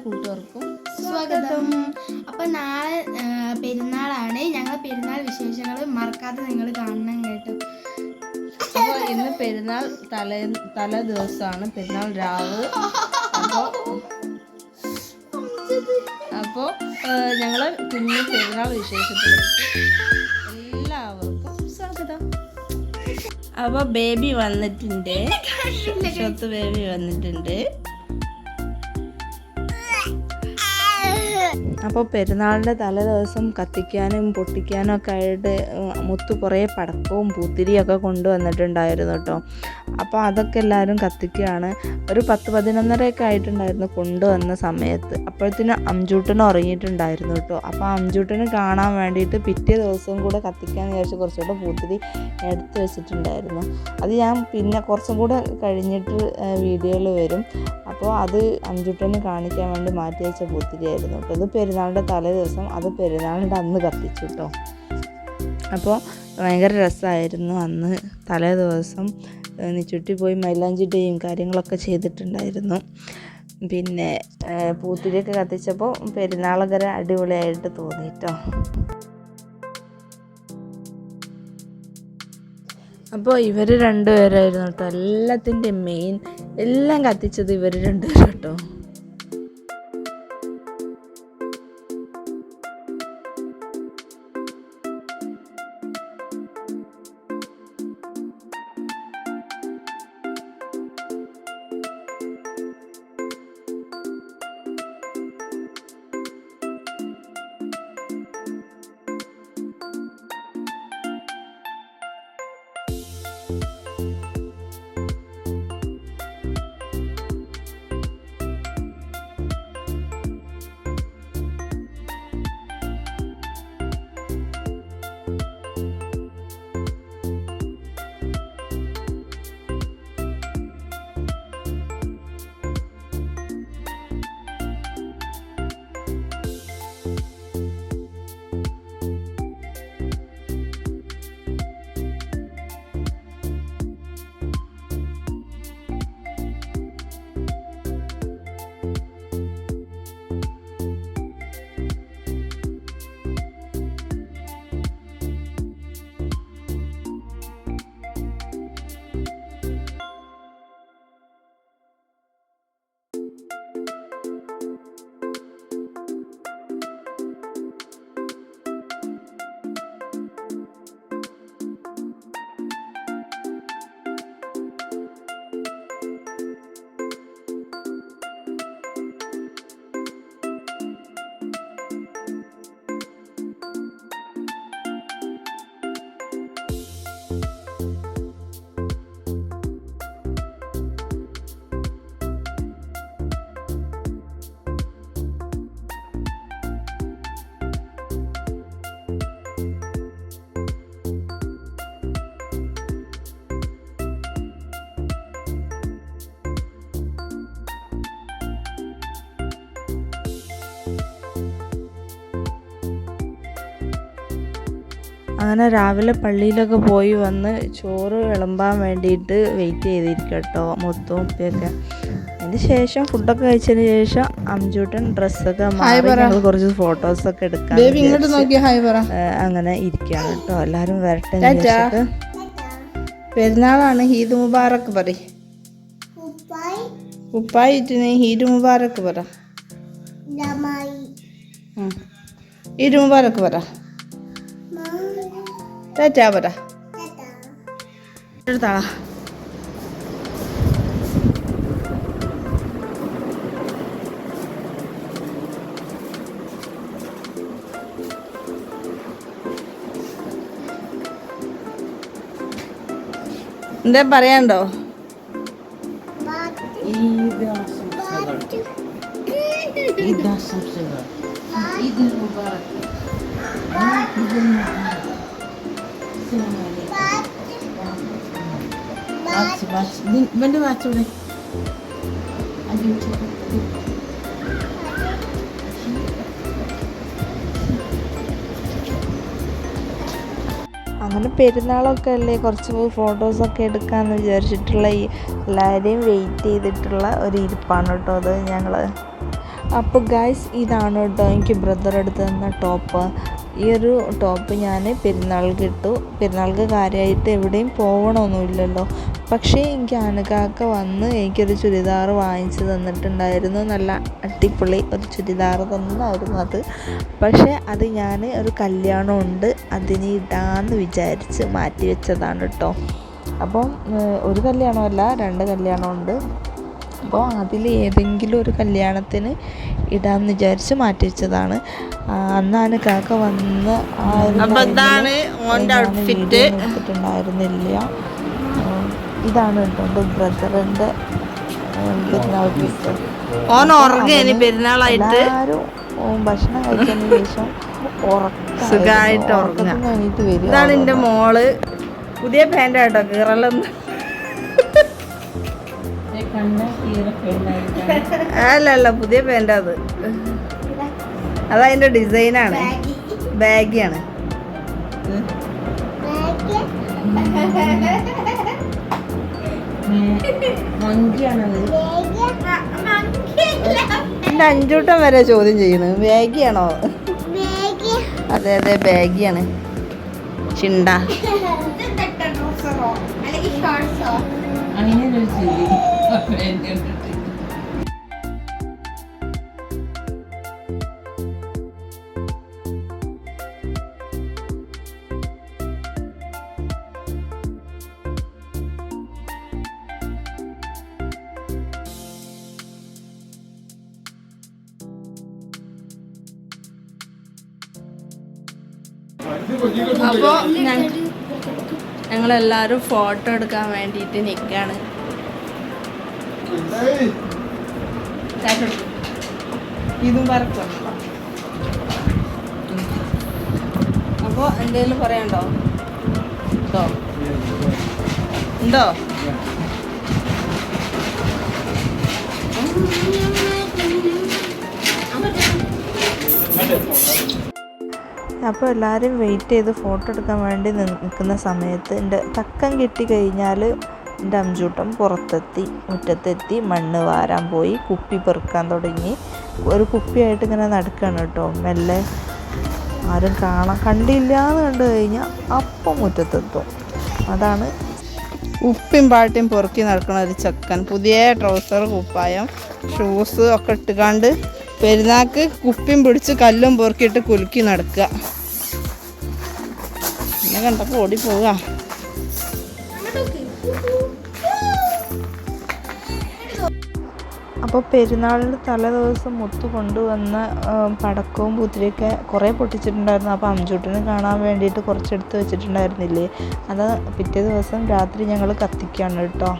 കൂട്ടുകാർക്കും സ്വാഗതം. അപ്പം നാളെ പെരുന്നാളാണ്. ഞങ്ങൾ പെരുന്നാൾ വിശേഷങ്ങൾ മറക്കാതെ നിങ്ങൾ കാണണം കേട്ടോ. അപ്പോൾ ഇന്ന് പെരുന്നാൾ തല ദിവസമാണ്, പെരുന്നാൾ രാവ്. അപ്പോൾ ഞങ്ങൾ കുഞ്ഞു പെരുന്നാൾ വിശേഷത്തിലേക്ക് എല്ലാവർക്കും സ്വാഗതം. അപ്പോൾ ബേബി വന്നിട്ടുണ്ട്, സ്വത്ത് ബേബി വന്നിട്ടുണ്ട്. അപ്പോൾ പെരുന്നാളിൻ്റെ തലേ ദിവസം കത്തിക്കാനും പൊട്ടിക്കാനും ഒക്കെ ആയിട്ട് മുത്തു കുറേ പടക്കവും പൂത്തിരിയൊക്കെ കൊണ്ടുവന്നിട്ടുണ്ടായിരുന്നു കേട്ടോ. അപ്പോൾ അതൊക്കെ എല്ലാവരും കത്തിക്കുകയാണ്. ഒരു 10-11 ആയിട്ടുണ്ടായിരുന്നു കൊണ്ടുവന്ന സമയത്ത്. അപ്പോഴത്തേനും അംജൂട്ടന് ഉറങ്ങിയിട്ടുണ്ടായിരുന്നു കേട്ടോ. അപ്പോൾ അംജൂട്ടന് കാണാൻ വേണ്ടിയിട്ട് പിറ്റേ ദിവസവും കൂടെ കത്തിക്കാമെന്ന് വിചാരിച്ച് കുറച്ചുകൂടെ പൂത്തിരി എടുത്ത് വെച്ചിട്ടുണ്ടായിരുന്നു. അത് ഞാൻ പിന്നെ കുറച്ചും കൂടെ കഴിഞ്ഞിട്ട് വീഡിയോയിൽ വരും. അപ്പോൾ അത് അംജൂട്ടന് കാണിക്കാൻ വേണ്ടി മാറ്റി വെച്ച പൂത്തിരിയായിരുന്നു കേട്ടോ. ഇത് പെരുന്നാളിൻ്റെ തലേ ദിവസം, അത് പെരുന്നാളിൻ്റെ അന്ന് കത്തിച്ചു കേട്ടോ. അപ്പോൾ ഭയങ്കര രസമായിരുന്നു അന്ന് തലേ ദിവസം. ചുറ്റി പോയി മൈലാഞ്ചിയുടെയും കാര്യങ്ങളൊക്കെ ചെയ്തിട്ടുണ്ടായിരുന്നു. പിന്നെ പൂത്തിരിയൊക്കെ കത്തിച്ചപ്പോൾ പെരുന്നാളകര അടിപൊളിയായിട്ട് തോന്നി കേട്ടോ. അപ്പോൾ ഇവർ രണ്ടുപേരായിരുന്നു കേട്ടോ എല്ലാത്തിൻ്റെയും മെയിൻ. എല്ലാം കത്തിച്ചത് ഇവർ രണ്ടുപേരും കേട്ടോ. അങ്ങനെ രാവിലെ പള്ളിയിലൊക്കെ പോയി വന്ന് ചോറ് വിളമ്പാൻ വേണ്ടിയിട്ട് വെയിറ്റ് ചെയ്തിരിക്കും കേട്ടോ മുത്തും ഉപ്പയൊക്കെ. അതിന് ശേഷം ഫുഡൊക്കെ കഴിച്ചതിന് ശേഷം അംജൂട്ടൻ ഡ്രസ്സൊക്കെ മാറി ഞങ്ങൾ കുറച്ച് ഫോട്ടോസൊക്കെ എടുക്കാൻ അങ്ങനെ ഇരിക്കുകയാണ് കേട്ടോ. എല്ലാവരും വരട്ടെ. പെരുന്നാളാണ്, ഈദ് മുബാറക്ക് പറ. ഉപ്പായിട്ടിന് ഈദ് മുബാറക്ക് പറ. ഈദ് മുബാറക്ക് പറ. ടാറ്റാ പറ. എടുത്താളാ. എന്താ പറയാണ്ടോ? ഇവന്റെ വാച്ചൂടെ അങ്ങനെ പെരുന്നാളൊക്കെ അല്ലേ, കുറച്ച് ഫോട്ടോസൊക്കെ എടുക്കാമെന്ന് വിചാരിച്ചിട്ടുള്ള ഈ എല്ലാവരെയും വെയിറ്റ് ചെയ്തിട്ടുള്ള ഒരു ഇരിപ്പാണ് കേട്ടോ അത്. ഞങ്ങൾ അപ്പോൾ ഗൈസ് ഇതാണ് കേട്ടോ എനിക്ക് ബ്രദർ എടുത്ത് തന്ന ടോപ്പ്. ഈ ഒരു ടോപ്പ് ഞാൻ പെരുന്നാൾക്ക് ഇട്ടു. പെരുന്നാൾക്ക് കാര്യമായിട്ട് എവിടെയും പോകണമൊന്നുമില്ലല്ലോ. പക്ഷേ എനിക്ക് അനുകാക്ക വന്ന് എനിക്കൊരു ചുരിദാർ വാങ്ങിച്ച് തന്നിട്ടുണ്ടായിരുന്നു. നല്ല അടിപൊളി ഒരു ചുരിദാർ തന്നായിരുന്നു അത്. പക്ഷേ അത് ഞാൻ ഒരു കല്യാണമുണ്ട് അതിന് ഇടാമെന്ന് വിചാരിച്ച് മാറ്റി വെച്ചതാണ് കേട്ടോ. അപ്പം ഒരു കല്യാണമല്ല 2 കല്യാണമുണ്ട്. അപ്പോൾ അതിൽ ഏതെങ്കിലും ഒരു കല്യാണത്തിന് ഇടാമെന്ന് വിചാരിച്ച് മാറ്റി വെച്ചതാണ്. അന്നാണ് കാക്ക വന്ന് എടുത്തിട്ടുണ്ടായിരുന്നില്ല. ഇതാണ് കേട്ടോ ബ്രദറിൻ്റെ പെരുന്നാൾ ഗിഫ്റ്റ്. എല്ലാവരും ഭക്ഷണം കഴിച്ചതിന് ശേഷം സുഖമായിട്ട് എണീറ്റ് വരും. ഇതാണ് എൻ്റെ മോള്. പുതിയ പാൻ്റ് കേട്ടോ, കീറലൊന്നും അല്ല പുതിയ പാൻ്റ് അത്. അതതിൻ്റെ ഡിസൈനാണ്, ബാഗിയാണ്. എൻ്റെ 5 വട്ടം വരെ ചോദ്യം ചെയ്യുന്നു, ബാഗിയാണോ? അതെ അതെ ബാഗിയാണ്. ചിണ്ട അപ്പോൾ ഞങ്ങളെല്ലാവരും ഫോട്ടോ എടുക്കാൻ വേണ്ടിയിട്ട് നിൽക്കുകയാണ്. ഇതും പറക്കും. അപ്പോൾ എന്തെങ്കിലും പറയണ്ടോ? ഉണ്ടോ? അപ്പോൾ എല്ലാവരും വെയിറ്റ് ചെയ്ത് ഫോട്ടോ എടുക്കാൻ വേണ്ടി നിൽക്കുന്ന സമയത്ത് എൻ്റെ തക്കം കിട്ടിക്കഴിഞ്ഞാൽ എൻ്റെ അംജൂട്ടം പുറത്തെത്തി, മുറ്റത്തെത്തി, മണ്ണ് വാരാൻ പോയി, കുപ്പി പെറുക്കാൻ തുടങ്ങി. ഒരു കുപ്പിയായിട്ട് ഇങ്ങനെ നടക്കുകയാണ് കേട്ടോ. മെല്ലെ ആരും കണ്ടില്ല എന്ന് കണ്ടു കഴിഞ്ഞാൽ അപ്പം മുറ്റത്തെത്തും. അതാണ് ഉപ്പിയും പാട്ടിയും പൊറുക്കി നടക്കണ ഒരു ചെക്കൻ. പുതിയ ട്രൗസർ, കുപ്പായം, ഷൂസ് ഒക്കെ ഇട്ടുകാണ്ട് പെരുന്നാക്ക് കുപ്പിയും പിടിച്ച് കല്ലും പൊറുക്കിയിട്ട് കുലുക്കി നടക്കുക. എന്നെ കണ്ടപ്പോൾ ഓടി പോവുക. അപ്പോൾ പെരുന്നാളിൻ്റെ തലേദിവസം മുത്ത് കൊണ്ടുവന്ന പടക്കവും പൂത്തിരിയൊക്കെ കുറേ പൊട്ടിച്ചിട്ടുണ്ടായിരുന്നു. അപ്പോൾ അംജൂട്ടിനെ കാണാൻ വേണ്ടിയിട്ട് കുറച്ചെടുത്ത് വെച്ചിട്ടുണ്ടായിരുന്നില്ലേ, അത് പിറ്റേ ദിവസം രാത്രി ഞങ്ങൾ കത്തിക്കുകയാണ് കേട്ടോ.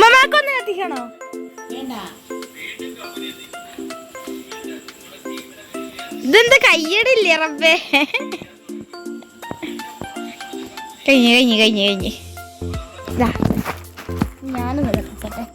മമാക്കൊന്ന് കത്തിക്കണോ? ഇതെന്താ കയ്യടില്ലേ റബ്ബേ? കഴിഞ്ഞ് ഞാനും കത്തിക്കട്ടെ.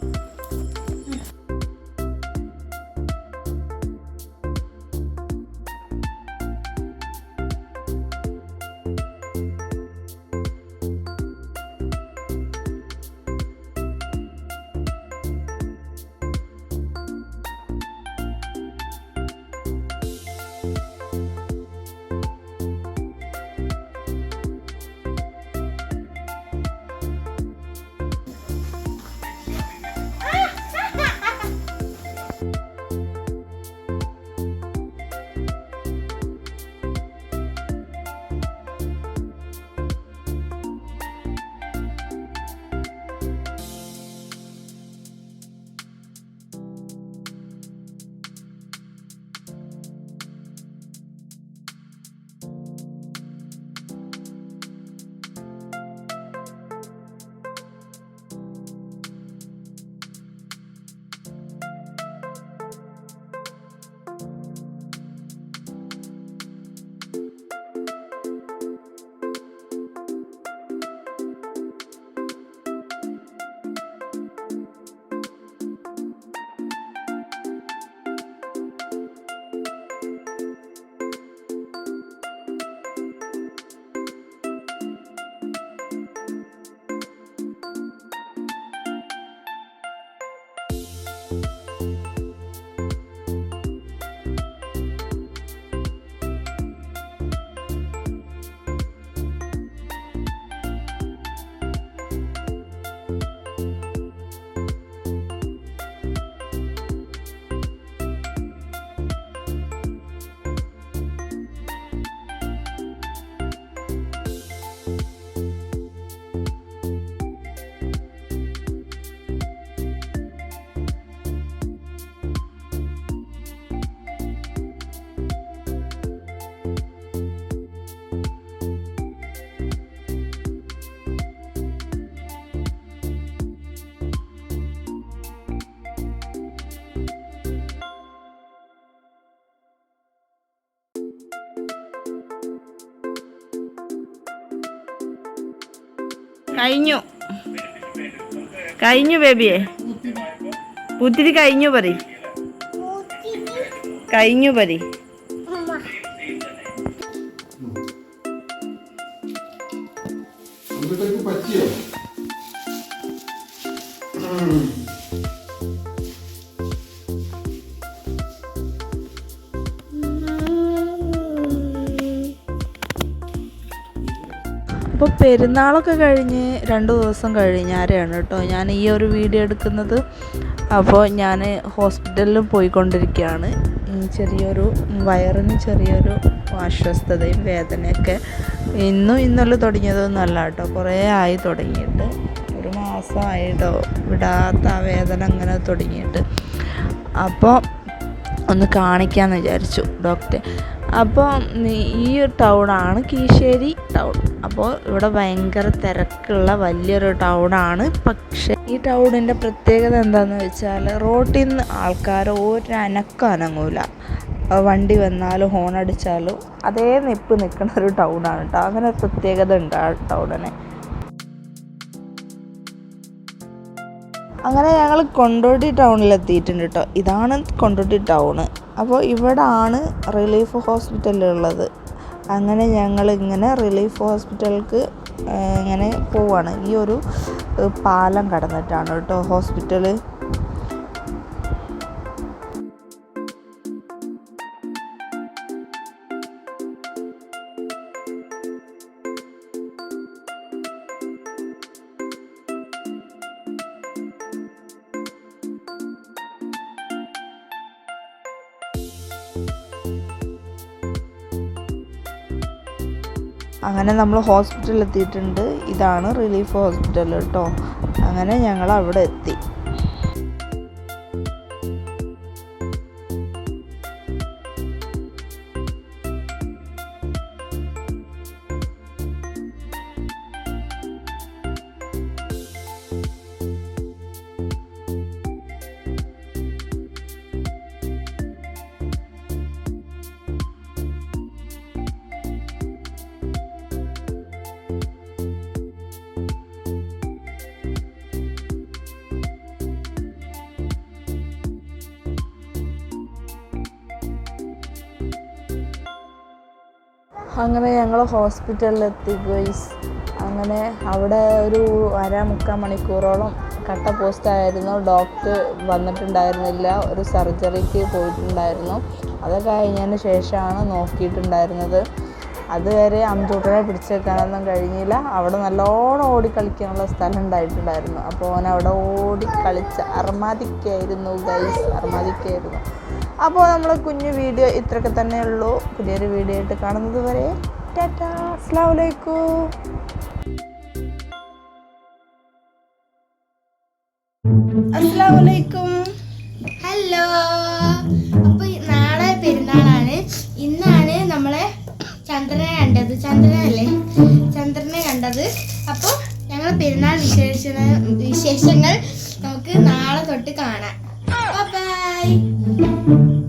കഴിഞ്ഞു ബേബിയെ. പൂത്തിരി കഴിഞ്ഞു പറ. കഴിഞ്ഞു പറ. അപ്പോൾ പെരുന്നാളൊക്കെ കഴിഞ്ഞ് 2 ദിവസം കഴിഞ്ഞാരെയാണ് കേട്ടോ ഞാൻ ഈ ഒരു വീഡിയോ എടുക്കുന്നത്. അപ്പോൾ ഞാൻ ഹോസ്പിറ്റലിൽ പോയിക്കൊണ്ടിരിക്കുകയാണ്. ചെറിയൊരു വയറിന് ചെറിയൊരു അസ്വസ്ഥതയും വേദനയൊക്കെ ഇന്നലെ തുടങ്ങിയതൊന്നുമല്ല കേട്ടോ, കുറേ ആയി തുടങ്ങിയിട്ട്. 1 മാസമായിട്ടോ വിടാത്ത ആ വേദന അങ്ങനെ തുടങ്ങിയിട്ട്. അപ്പോൾ ഒന്ന് കാണിക്കാമെന്ന് വിചാരിച്ചു ഡോക്ടറെ. അപ്പോൾ ഈ ടൗണാണ് കീശ്ശേരി ടൗൺ. അപ്പോൾ ഇവിടെ ഭയങ്കര തിരക്കുള്ള വലിയൊരു ടൗണാണ്. പക്ഷേ ഈ ടൗണിൻ്റെ പ്രത്യേകത എന്താണെന്ന് വെച്ചാൽ റോട്ടിൽ നിന്ന് ആൾക്കാർ ഒരനക്കം അനങ്ങൂല. വണ്ടി വന്നാലും ഹോൺ അടിച്ചാലും അതേ നിൽക്കുന്ന ഒരു ടൗണാണ് കേട്ടോ. അങ്ങനെ ഒരു പ്രത്യേകത ഉണ്ട് ആ ടൗണിന്. അങ്ങനെ ഞങ്ങൾ കൊണ്ടോട്ടി ടൗണിലെത്തിയിട്ടുണ്ട് കേട്ടോ. ഇതാണ് കൊണ്ടോട്ടി ടൗണ്. അപ്പോൾ ഇവിടാണ് റിലീഫ് ഹോസ്പിറ്റലുള്ളത്. അങ്ങനെ ഞങ്ങളിങ്ങനെ റിലീഫ് ഹോസ്പിറ്റലിലേക്ക് ഇങ്ങനെ പോവാണ്. ഈ ഒരു പാലം കടന്നിട്ടാണ് കേട്ടോ ഹോസ്പിറ്റൽ. അങ്ങനെ നമ്മൾ ഹോസ്പിറ്റലിൽ എത്തിയിട്ടുണ്ട്. ഇതാണ് റിലീഫ് ഹോസ്പിറ്റൽ കേട്ടോ. അങ്ങനെ ഞങ്ങൾ അവിടെ എത്തി. അങ്ങനെ ഞങ്ങൾ ഹോസ്പിറ്റലിലെത്തി ഗൈസ്. അങ്ങനെ അവിടെ ഒരു 1.5-3 മണിക്കൂറോളം കട്ട പോസ്റ്റായിരുന്നു. ഡോക്ടർ വന്നിട്ടുണ്ടായിരുന്നില്ല, ഒരു സർജറിക്ക് പോയിട്ടുണ്ടായിരുന്നു. അത് കഴിഞ്ഞതിന് ശേഷമാണ് നോക്കിയിട്ടുണ്ടായിരുന്നത്. അതുവരെ അംജൂട്ടനെ പിടിച്ചേക്കാനൊന്നും കഴിഞ്ഞില്ല. അവിടെ നല്ലോണം ഓടിക്കളിക്കാനുള്ള സ്ഥലം ഉണ്ടായിട്ടുണ്ടായിരുന്നു. അപ്പോൾ അവൻ അവിടെ ഓടിക്കളിച്ച് അർമാദിക്കായിരുന്നു ഗൈസ്, അർമാദിക്കായിരുന്നു. അപ്പോൾ നമ്മൾ കുഞ്ഞു വീഡിയോ ഇത്രയൊക്കെ തന്നെ ഉള്ളൂ. പുതിയൊരു വീഡിയോ ആയിട്ട് കാണുന്നത് വരെ ടാറ്റാ, അസ്സലാമു അലൈക്കും. അസ്സലാമു അലൈക്കും. ഹലോ. അപ്പോൾ നാളെ പെരുന്നാളാണ്. ഇന്നാണ് നമ്മളെ ചന്ദ്രനെ കണ്ടത്. ചന്ദ്രനെ കണ്ടത്. അപ്പോൾ ഞങ്ങൾ പെരുന്നാൾ വിശേഷങ്ങൾ നമുക്ക് നാളെ തൊട്ട് കാണാം. ബൈ.